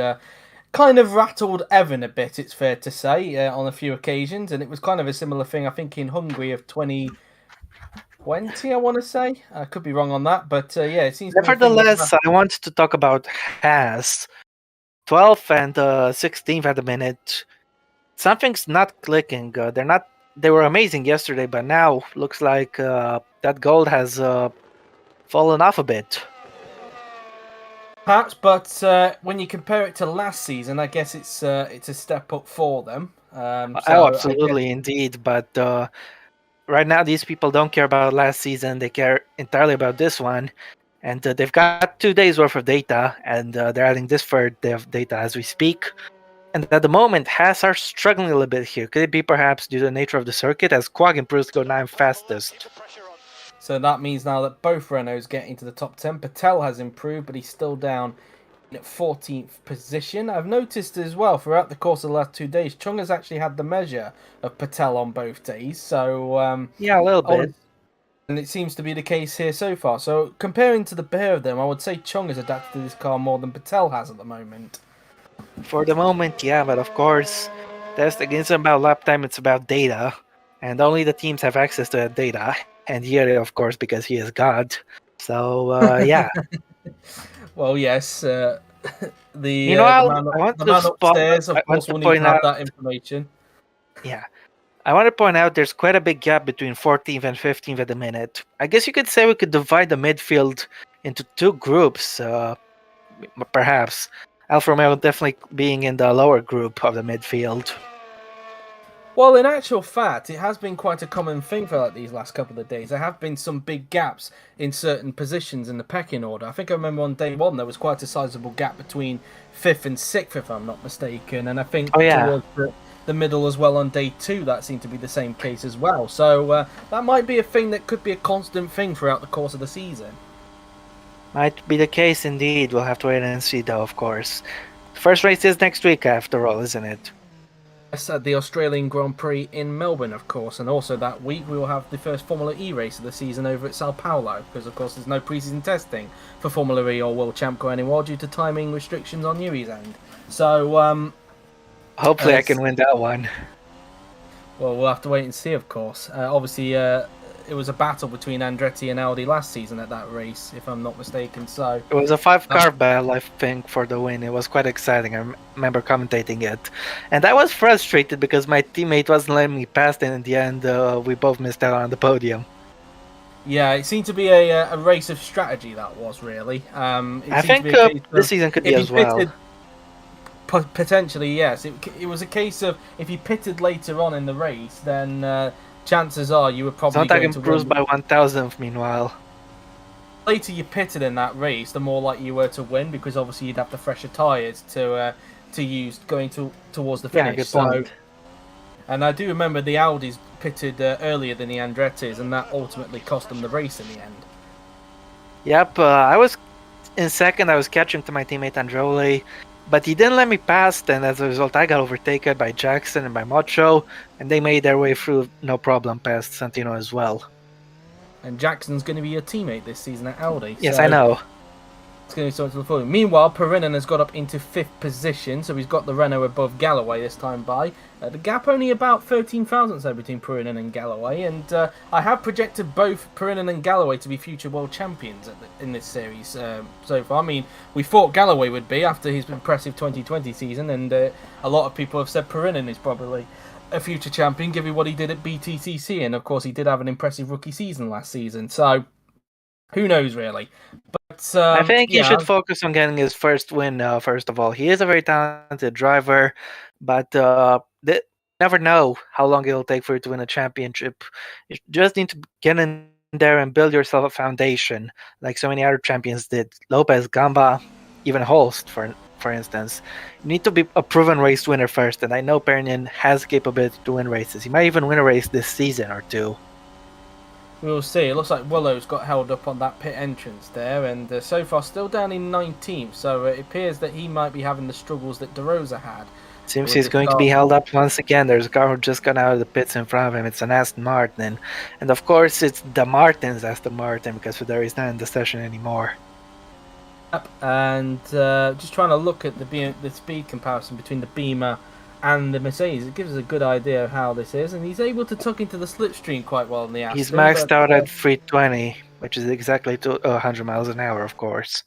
kind of rattled Evan a bit, it's fair to say, on a few occasions. And it was kind of a similar thing, I think, in Hungary of 2020, I want to say. I could be wrong on that, but yeah, it seems to be a thing that. Nevertheless, I want to talk about Haas. 12th and 16th at the minute. Something's not clicking. They were amazing yesterday, but now looks like that gold has fallen off a bit. Perhaps, but when you compare it to last season, I guess it's a step up for them. Oh, absolutely, indeed. But right now, these people don't care about last season. They care entirely about this one. And they've got 2 days worth of data, and they're adding this third day of data as we speak. And at the moment, Haas are struggling a little bit here. Could it be perhaps due to the nature of the circuit, as Quag improves to go 9 fastest? So that means now that both Renaults get into the top 10. Patel has improved, but he's still down in 14th position. I've noticed as well throughout the course of the last 2 days, Chung has actually had the measure of Patel on both days. So yeah, a little bit. And it seems to be the case here so far. So comparing to the pair of them, I would say Chung has adapted to this car more than Patel has at the moment. For the moment, yeah, but of course, testing isn't about lap time, it's about data. And only the teams have access to that data. And Yeri, of course, because he is God. So, yeah. Well, yes. The the man upstairs, of course, will need to have that information. Yeah. I want to point out there's quite a big gap between 14th and 15th at the minute. I guess you could say we could divide the midfield into two groups, perhaps. Alfa Romeo definitely being in the lower group of the midfield. Well, in actual fact, it has been quite a common thing for like these last couple of days. There have been some big gaps in certain positions in the pecking order. I think I remember on day one there was quite a sizable gap between 5th and 6th, if I'm not mistaken. And I think towards the middle as well on day 2, that seemed to be the same case as well. So that might be a thing that could be a constant thing throughout the course of the season. Might be the case indeed. We'll have to wait and see, though, of course. The first race is next week, after all, isn't it? Yes, at the Australian Grand Prix in Melbourne, of course, and also that week we will have the first Formula E race of the season over at Sao Paulo, because of course there's no pre-season testing for Formula E or World Champ Car anymore due to timing restrictions on Newey's end. So, Hopefully, I can win that one. well, we'll have to wait and see, of course. Obviously, it was a battle between Andretti and Audi last season at that race, if I'm not mistaken. So It was a 5-car battle, I think, for the win. It was quite exciting. I remember commentating it. And I was frustrated because my teammate wasn't letting me pass, and in the end, we both missed out on the podium. yeah, it seemed to be a race of strategy, that was really. I think this season could be as well. Potentially, yes. It was a case of if you pitted later on in the race, then chances are you were probably going to improves by 1,000th, meanwhile. The later you pitted in that race, the more likely you were to win, because obviously you'd have the fresher tyres to use going towards the finish. Yeah, good point. And I do remember the Audis pitted earlier than the Andretti's, and that ultimately cost them the race in the end. Yep, I was in second. I was catching to my teammate Androli, but he didn't let me pass, and as a result, I got overtaken by Jackson and by Mocho, and they made their way through no problem past Santino as well. And Jackson's going to be your teammate this season at Audi. Yes, I know. It's going to be something to look forward to. Meanwhile, Perinen has got up into 5th position, so he's got the Renault above Galloway this time by. The gap only about 13 thousandths there between Perinen and Galloway, and I have projected both Perinen and Galloway to be future world champions in this series so far. I mean, we thought Galloway would be after his impressive 2020 season, and a lot of people have said Perinen is probably a future champion, given what he did at BTCC, and of course he did have an impressive rookie season last season, so who knows really. But I think he should focus on getting his first win first of all. He is a very talented driver, but never know how long it'll take for you to win a championship. You just need to get in there and build yourself a foundation, like so many other champions did. Lopez, Gamba, even Holst, for instance. You need to be a proven race winner first, and I know Pernin has capability to win races. He might even win a race this season or two. We'll see. It looks like Willow's got held up on that pit entrance there, and so far still down in 19th, so it appears that he might be having the struggles that De Rosa had. Seems he's going to be held up once again. There's a car who just got out of the pits in front of him. It's an Aston Martin. And of course, it's the Martin's Aston Martin because Federi's is not in the session anymore. Yep, and just trying to look at the speed comparison between the Beamer and the Mercedes. It gives us a good idea of how this is, and he's able to tuck into the slipstream quite well in the Aston. He's maxed out at 320, which is exactly 100 miles an hour, of course.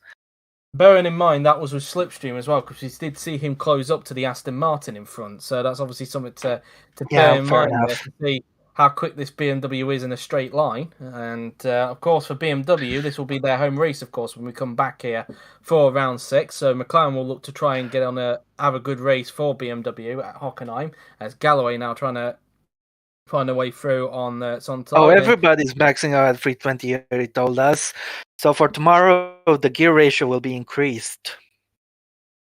Bearing in mind that was with slipstream as well, because we did see him close up to the Aston Martin in front, so that's obviously something to bear in mind there, to see how quick this BMW is in a straight line. And of course for BMW, this will be their home race, of course, when we come back here for round 6. So McLaren will look to try and have a good race for BMW at Hockenheim, as Galloway now trying to find a way through on time. Oh, everybody's maxing out at 320, he told us. So for tomorrow, the gear ratio will be increased.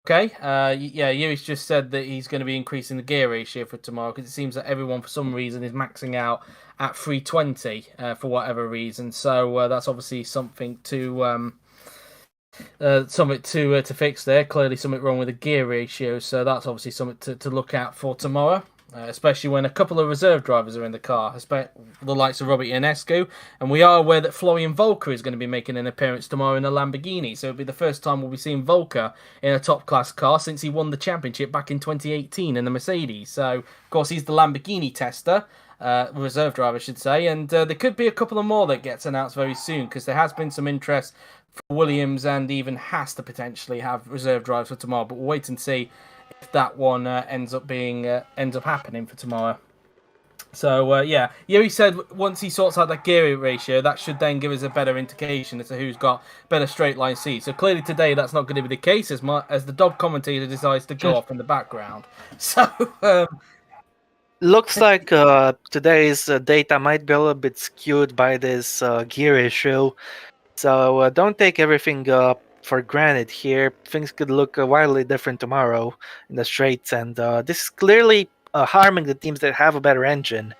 Okay, yeah, Yuri's just said that he's going to be increasing the gear ratio for tomorrow, because it seems that everyone, for some reason, is maxing out at 320 for whatever reason. So that's obviously something to fix there. Clearly something wrong with the gear ratio, so that's obviously something to look at for tomorrow. Especially when a couple of reserve drivers are in the car, the likes of Robert Ionescu, and we are aware that Florian Volker is going to be making an appearance tomorrow in a Lamborghini, so it'll be the first time we'll be seeing Volker in a top-class car since he won the championship back in 2018 in the Mercedes. So, of course, he's the Lamborghini tester, reserve driver, I should say, and there could be a couple of more that gets announced very soon, because there has been some interest for Williams and even Haas to potentially have reserve drivers for tomorrow, but we'll wait and see if that one ends up happening for tomorrow. So yeah, Yuri said once he sorts out that gear ratio, that should then give us a better indication as to who's got better straight line seats. So clearly today that's not going to be the case as the dog commentator decides to go off in the background. So looks like today's data might be a little bit skewed by this gear issue. So don't take everything for granted here. Things could look wildly different tomorrow in the straights, and this is clearly harming the teams that have a better engine,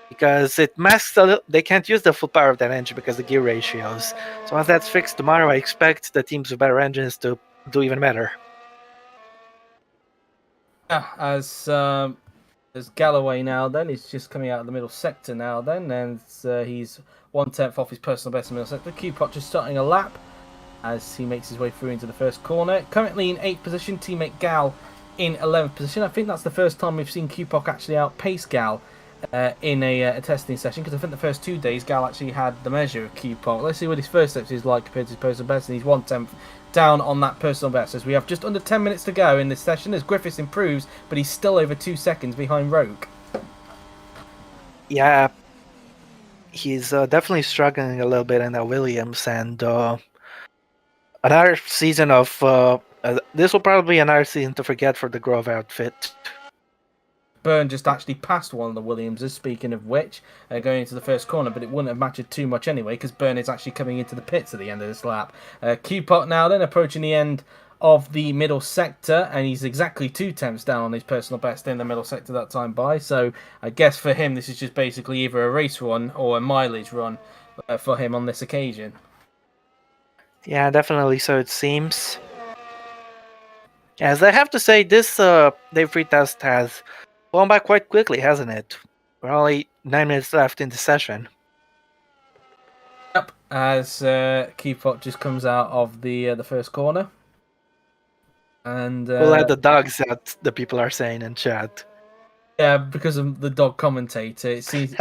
because it masks they can't use the full power of that engine because of the gear ratios. So once that's fixed tomorrow, I expect the teams with better engines to do even better. As Galloway now then is just coming out of the middle sector now then, and he's 1/10 off his personal best in the middle sector. Q-Pot just starting a lap as he makes his way through into the first corner. Currently in 8th position, teammate Gal in 11th position. I think that's the first time we've seen Q-Pot actually outpace Gal in a testing session, because I think the first 2 days Gal actually had the measure of Q-Pot. Let's see what his first steps is like compared to his personal best, and he's 1/10 down on that personal best as we have just under 10 minutes to go in this session as Griffiths improves, but he's still over 2 seconds behind Roke. Yeah, he's definitely struggling a little bit in that Williams, and another season of this will probably be another season to forget for the Grove outfit. Byrne just actually passed one of the Williamses, speaking of which, going into the first corner, but it wouldn't have mattered too much anyway, because Byrne is actually coming into the pits at the end of this lap. Q-Pot now then approaching the end of the middle sector, and he's exactly 2/10 down on his personal best in the middle sector that time by, so I guess for him this is just basically either a race run or a mileage run for him on this occasion. Yeah, definitely so it seems. As I have to say, this day 3 test has gone by quite quickly, hasn't it? We're only 9 minutes left in the session. Yep, as Q-Pot just comes out of the first corner. And We'll let the dogs out, the people are saying in chat. yeah, because of the dog commentator, it seems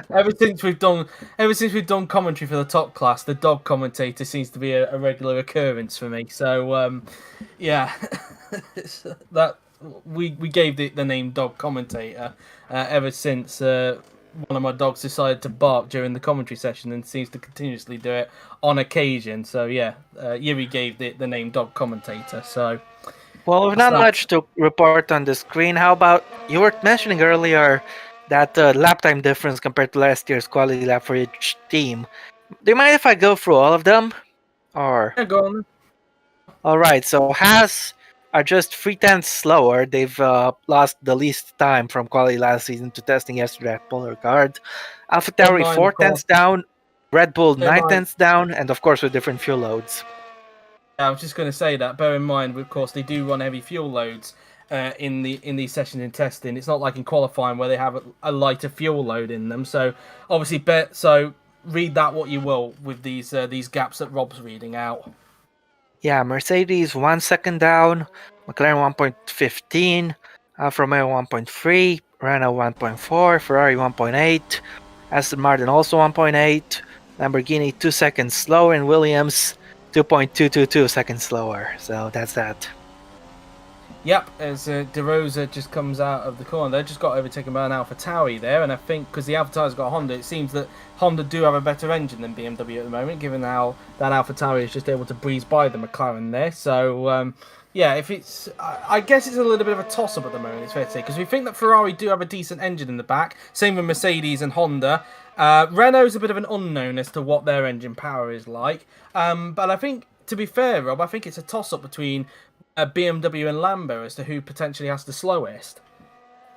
ever since we've done commentary for the top class, the dog commentator seems to be a regular occurrence for me. So yeah, that we gave the name dog commentator ever since one of my dogs decided to bark during the commentary session and seems to continuously do it on occasion. So yeah, Yuri gave the name dog commentator. So. Well, not much to report on the screen. How about, you were mentioning earlier that lap time difference compared to last year's quality lap for each team. Do you mind if I go through all of them? Or Yeah, go on. Alright, so Haas are just 3/10 slower. They've lost the least time from quality last season to testing yesterday at Polar Guard. AlphaTauri 4/10 down, Red Bull 9/10 down, and of course with different fuel loads. I was just going to say that. Bear in mind, of course, they do run heavy fuel loads in these sessions in testing. It's not like in qualifying where they have a lighter fuel load in them. So obviously, read that what you will with these gaps that Rob's reading out. Yeah, Mercedes 1 second down, McLaren 1.15, Alfa Romeo 1.3, Renault 1.4, Ferrari 1.8, Aston Martin also 1.8, Lamborghini 2 seconds slower, and Williams 2.222 seconds slower. So that's that. Yep, as De Rosa just comes out of the corner, they just got overtaken by an AlphaTauri there, and I think because the AlphaTauri's got a Honda, it seems that Honda do have a better engine than BMW at the moment, given how that AlphaTauri is just able to breeze by the McLaren there. So yeah, if it's, I guess it's a little bit of a toss-up at the moment, it's fair to say, because we think that Ferrari do have a decent engine in the back, same with Mercedes and Honda. Renault's a bit of an unknown as to what their engine power is like, but I think, to be fair, Rob, I think it's a toss-up between BMW and Lambo as to who potentially has the slowest.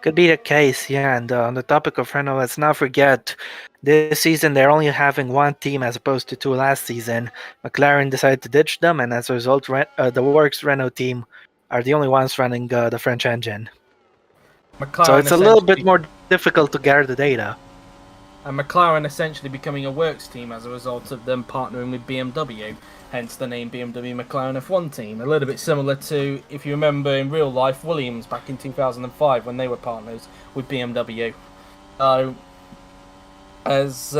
Could be the case, yeah. And on the topic of Renault, let's not forget, this season they're only having one team as opposed to two last season. McLaren decided to ditch them, and as a result, the Works Renault team are the only ones running the French engine. McLaren so it's a little bit more difficult to gather the data. And McLaren essentially becoming a Works team as a result of them partnering with BMW. Hence the name BMW McLaren F1 team. A little bit similar to, if you remember in real life, Williams back in 2005 when they were partners with BMW. So, as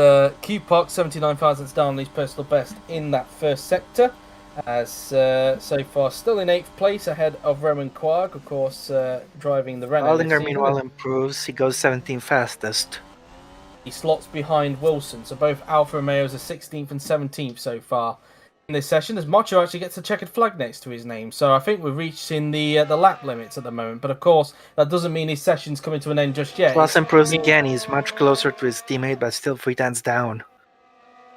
Q-Pot 79 thousandths down on his personal best in that first sector. As so far still in 8th place ahead of Roman Quark, of course, driving the Renault. Aldinger meanwhile improves. He goes 17th fastest. He slots behind Wilson, so both Alfa Romeos are 16th and 17th so far in this session, as Macho actually gets a checkered flag next to his name. So I think we're reaching the lap limits at the moment, but of course that doesn't mean his session's coming to an end just yet. Plus improves again, he's much closer to his teammate, but still 3/10 down.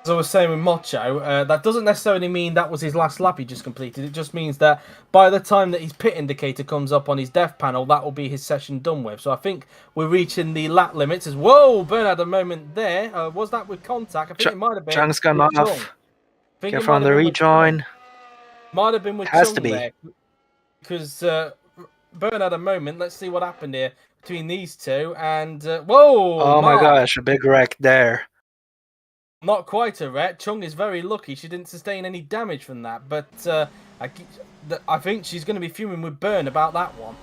As I was saying with Macho, that doesn't necessarily mean that was his last lap he just completed. It just means that by the time that his pit indicator comes up on his def panel, that will be his session done with. So I think we're reaching the lap limits. As whoa, Bernard, had a moment there. Was that with contact? I think it might have been. Chung's gone off. Careful on the rejoin. Might have been with Has Chung to be. there. Because Byrne had a moment. Let's see what happened here between these two. And whoa, Oh my Mark! gosh, a big wreck there. Not quite a wreck. Chung is very lucky she didn't sustain any damage from that. But I think she's going to be fuming with Byrne about that one.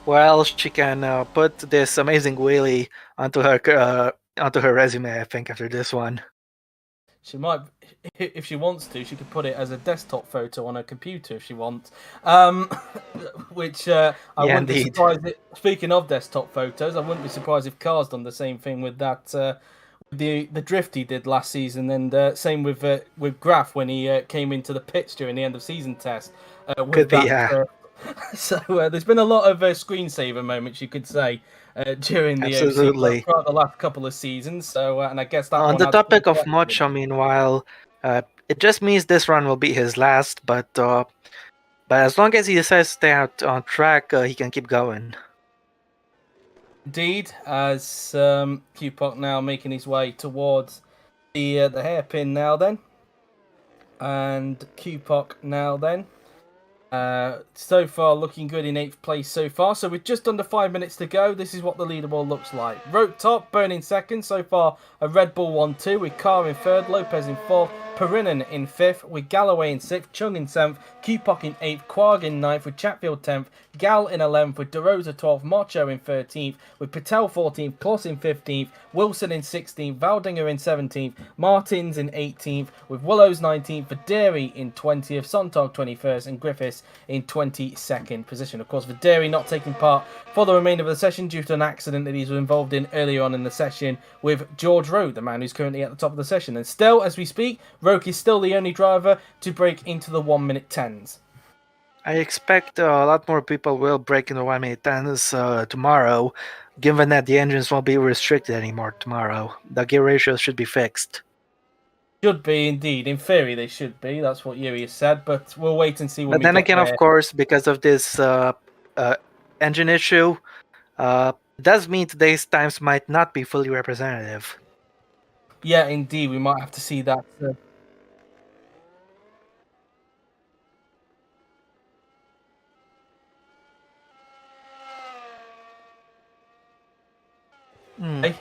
Well, she can put this amazing wheelie onto her resume, I think, after this one. She might, if she wants to, she could put it as a desktop photo on her computer if she wants. Which I wouldn't be surprised. Speaking of desktop photos, I wouldn't be surprised if Carr's done the same thing with that. The drift he did last season, and same with Graf when he came into the pits during the end of season test. Could be, yeah. So there's been a lot of screensaver moments, you could say, during the Absolutely. OC throughout the last couple of seasons. So, and I guess that on one the has topic of Mocho, meanwhile, it just means this run will be his last. But as long as he decides to stay out on track, he can keep going. Indeed, as Q-Puck now making his way towards the hairpin now then. And Q-Puck now then. So far looking good in 8th place so far. So with just under 5 minutes to go, this is what the leaderboard looks like. Rote top, Byrne in 2nd. So far a Red Bull 1-2 with Carr in 3rd, Lopez in 4th, Perinen in 5th, with Galloway in 6th, Chung in 7th, Q-Puck in 8th, Quag in 9th, with Chatfield 10th, Gal in 11th, with DeRosa 12th, Macho in 13th, with Patel 14th, Kloss in 15th, Wilson in 16th, Valdinger in 17th, Martins in 18th, with Willows 19th, Videri in 20th, Sontag 21st, and Griffiths in 22nd position. Of course, Videri not taking part for the remainder of the session due to an accident that he was involved in earlier on in the session with George Rowe, the man who's currently at the top of the session. And still, as we speak, Roke is still the only driver to break into the 1 minute 10s. I expect a lot more people will break into 1 minute 10s tomorrow, given that the engines won't be restricted anymore tomorrow. The gear ratios should be fixed. Should be, indeed. In theory, they should be. That's what Yuri has said, but we'll wait and see when but we then get again, there. of course, because of this engine issue, does mean today's times might not be fully representative. Yeah, indeed. We might have to see that.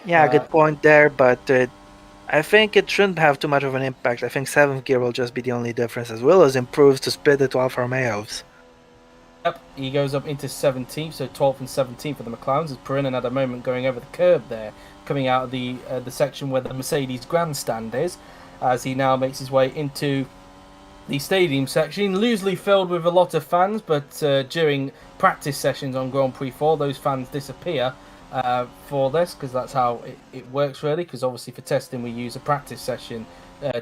Yeah, good point there, but I think it shouldn't have too much of an impact. I think 7th gear will just be the only difference, as well as improves to split it to Alfa Romeos. Yep, he goes up into 17th, so 12th and 17th for the McLarens, as Perinen had a moment going over the curb there, coming out of the section where the Mercedes grandstand is, as he now makes his way into the stadium section, loosely filled with a lot of fans, but during practice sessions on Grand Prix 4, those fans disappear for this, because that's how it works really, because obviously for testing we use a practice session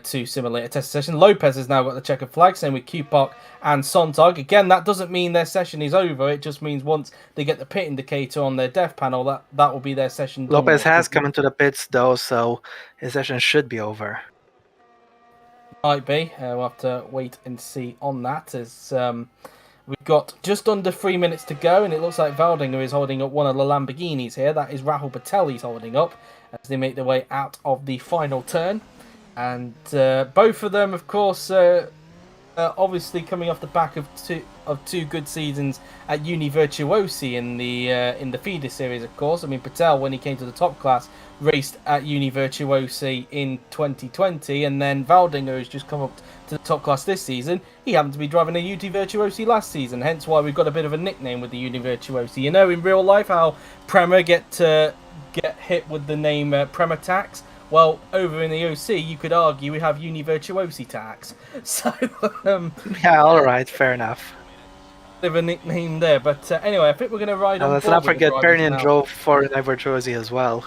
to simulate a test session. Lopez has now got the checkered flag, same with Q-Puck and Sontag. Again, that doesn't mean their session is over, it just means once they get the pit indicator on their dev panel, that will be their session done. Lopez has come into the pits though, so his session should be over. Might be. We'll have to wait and see on that, as we've got just under 3 minutes to go, and it looks like Valdinger is holding up one of the Lamborghinis here. That is Rahul Patel he's holding up as they make their way out of the final turn. And both of them, of course, obviously coming off the back of two good seasons at Uni Virtuosi in the feeder series, of course. I mean, Patel, when he came to the top class, raced at Uni Virtuosi in 2020, and then Valdinger has just come up to the top class this season. He happened to be driving a Uni Virtuosi last season, hence why we've got a bit of a nickname with the Uni Virtuosi. You know, in real life, how Prema get hit with the name Prema Tax. Well, over in the OC, you could argue we have Uni Virtuosi tax. So, yeah, all right, fair enough. Bit of a nickname there, but anyway, I think we're going to ride on. Let's not forget Pernian drove for Uni Virtuosi as well.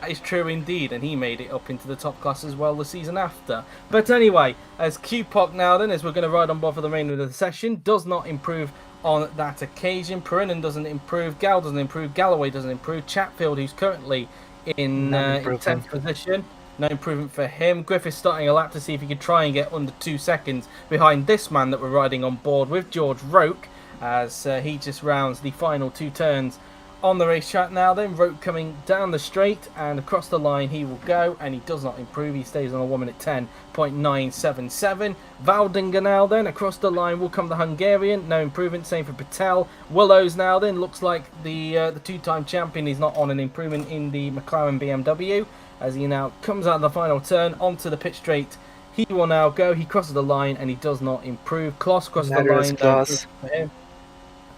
That is true indeed, and he made it up into the top class as well the season after. But anyway, as Q-Puck now then, as we're going to ride on board for the remainder of the session, does not improve on that occasion. Perinen doesn't improve, Gal doesn't improve, Galloway doesn't improve, Chatfield, who's currently in 10th position, no improvement for him. Griffiths starting a lap to see if he could try and get under 2 seconds behind this man that we're riding on board with, George Roke, as he just rounds the final 2 turns On the racetrack now then, Roke coming down the straight and across the line he will go, and he does not improve. He stays on a 1 minute 10.977. Valdinger now then, across the line will come the Hungarian, no improvement, same for Patel. Willows now then, looks like the two-time champion is not on an improvement in the McLaren BMW, as he now comes out of the final turn onto the pit straight. He will now go, he crosses the line and he does not improve. Kloss crosses the line, Kloss. For him.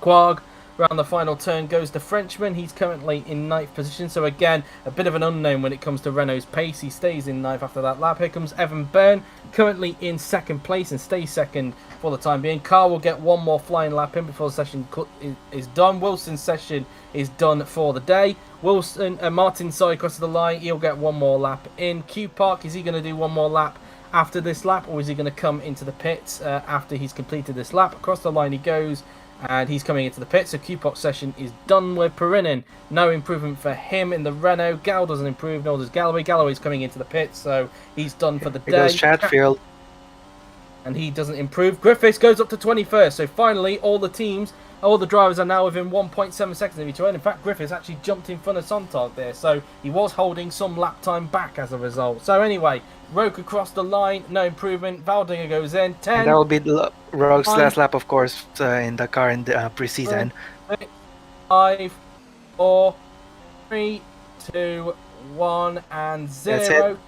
Quag around the final turn goes the Frenchman. He's currently in 9th position, so again a bit of an unknown when it comes to Renault's pace. He stays in 9th after that lap. Here comes Evan Byrne, currently in 2nd place and stays 2nd for the time being. Carr will get one more flying lap in before the session is done. Wilson's session is done for the day. Martin crosses the line. He'll get one more lap in. Q Park, is he going to do one more lap after this lap, or is he going to come into the pits after he's completed this lap? Across the line he goes, and he's coming into the pit. So Q-Pop session is done with Perinen. No improvement for him in the Renault. Gal doesn't improve, nor does Galloway. Galloway's coming into the pit, so he's done for the day. Here goes Chatfield. And he doesn't improve. Griffiths goes up to 21st. So finally, all the drivers are now within 1.7 seconds of each other. In fact, Griffiths actually jumped in front of Sontag there, so he was holding some lap time back as a result. So anyway, Roke across the line, no improvement. Valdinger goes in. 10. And that will be Roke's last lap, of course, in the car in the pre-season. 5, 4, 3, 2, 1, and 0.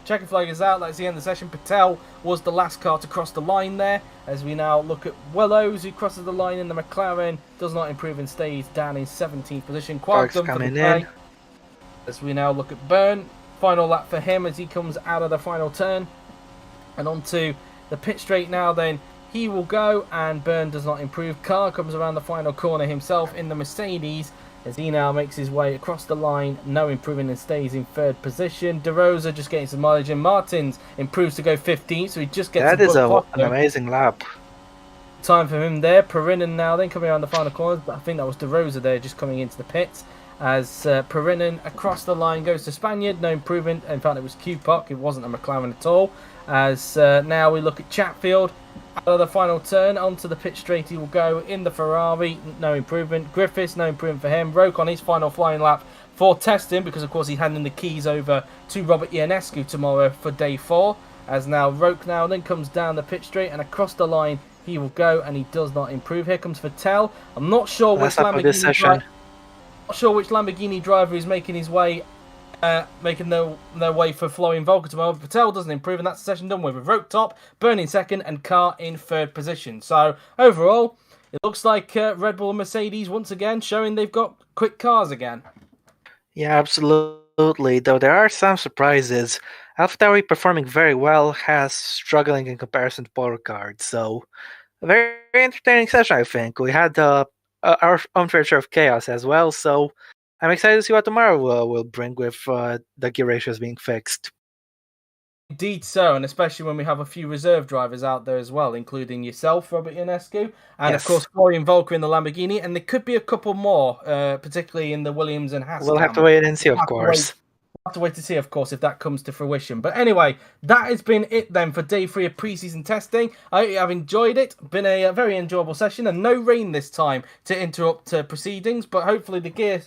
Checking flag is out. That's the end of the session. Patel was the last car to cross the line there. As we now look at Willows, who crosses the line in the McLaren, does not improve and stays down in 17th position. Quite done for the day. As we now look at Byrne, final lap for him as he comes out of the final turn and onto the pit straight now. Then he will go, and Byrne does not improve. Carr comes around the final corner himself in the Mercedes as he now makes his way across the line, no improvement, and stays in 3rd position. De Rosa just getting some mileage, and Martins improves to go 15th, so he just gets that is an amazing lap. Time for him there. Perinen now then coming around the final corner, but I think that was De Rosa there just coming into the pits. As Perinen across the line goes to Spaniard, no improvement. In fact, it was Q-Puck, it wasn't a McLaren at all. As now we look at Chatfield. Out of the final turn, onto the pit straight he will go in the Ferrari, no improvement. Griffiths, no improvement for him. Roke on his final flying lap for testing, because of course he's handing the keys over to Robert Ionescu tomorrow for day 4. As now Roke now then comes down the pit straight and across the line he will go, and he does not improve. Here comes Vettel. I'm not sure which Lamborghini driver is making his way, making their way for Florian Volker tomorrow. Patel doesn't improve, and that's the session done with Roke top, Byrne in 2nd, and Carr in 3rd position. So overall, it looks like Red Bull and Mercedes once again showing they've got quick cars again. Yeah, absolutely. Though there are some surprises. AlphaTauri performing very well, has struggling in comparison to Paul Ricard. So a very entertaining session, I think. We had our own fair share of chaos as well, so I'm excited to see what tomorrow will bring with the gear ratios being fixed. Indeed so, and especially when we have a few reserve drivers out there as well, including yourself, Robert Ionescu, and of course Florian Volker in the Lamborghini, and there could be a couple more, particularly in the Williams and Haas. We'll have to wait and see, of course. We'll have to wait to see, of course, if that comes to fruition. But anyway, that has been it then for day 3 of pre-season testing. I have enjoyed it. Been a very enjoyable session, and no rain this time to interrupt proceedings, but hopefully the gear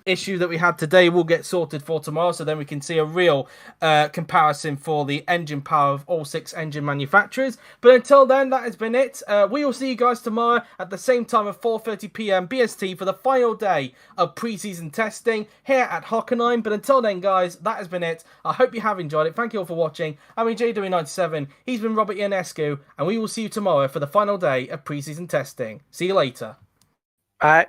issue that we had today will get sorted for tomorrow, so then we can see a real comparison for the engine power of all 6 engine manufacturers. But until then, that has been it. We will see you guys tomorrow at the same time at 4:30 PM BST for the final day of pre-season testing here at Hockenheim. But until then, guys, that has been it. I hope you have enjoyed it. Thank you all for watching. I'm JW97. He's been Robert Ionescu, and we will see you tomorrow for the final day of pre-season testing. See you later. Bye.